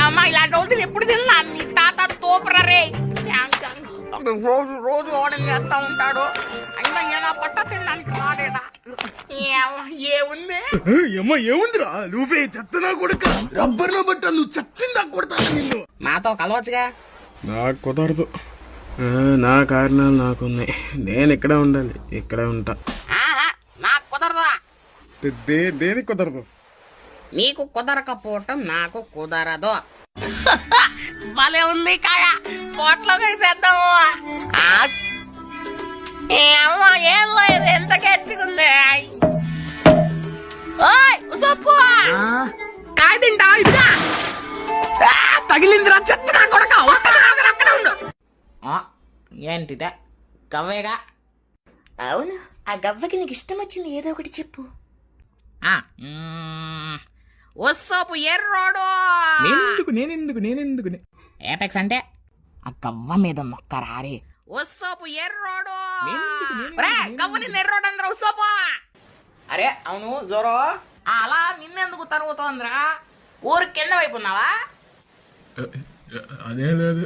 అమ్మ ఇలాంటి రోజులు ఎప్పుడు తిన్నా నీ తాత తోపరా రే. రోజు రోజు ఓడలు చేస్తా ఉంటాడు. అయినా ఏనా పట్ట తినడానికి వాడేడా ఏముంది ఏముందిరా నువ్వే చెత్తనా కొడుక రబ్బర్ లో బట్ట నువ్వు చచ్చిందా కొడతా నిన్ను. నాతో కలవచ్చుగా. నాకు కుదరదు. నా కారణాలు నాకున్నాయి. నేను ఇక్కడే ఉండాలి. ఇక్కడే ఉంటా. నాకు కుదరదా? దేనికి కుదరదు? నీకు కుదరకపోవటం నాకు కుదరదు. భలే ఉంది కాయ. పోట్లో వేసేద్దాము. ఏం లేదు, ఎంత గట్టిగా ఉంది. కాయ తింటా ఇదిగా. తగిలిందిరా చెత్తగా కొడక. అక్కడ ఉండు. ఏంటిదే గవ్వేగా? అవును, ఆ గవ్వకి నీకు ఇష్టం వచ్చింది ఏదో ఒకటి చెప్పు. ఉస్సోపు ఎర్రోడు. నేనెందుకు ఏపెక్స్ అంటే ఆ గవ్వ మీద మొక్క రారే. ఉస్సోపు ఎర్రోడు. గవ్వని ఎర్రోడు అందరూ ఉస్సోపు. అరే అవును జోరో, అలా నిన్నెందుకు తరుగుతోందిరా? ఊరు కింద వైపు ఉన్నావా? అదే లేదు.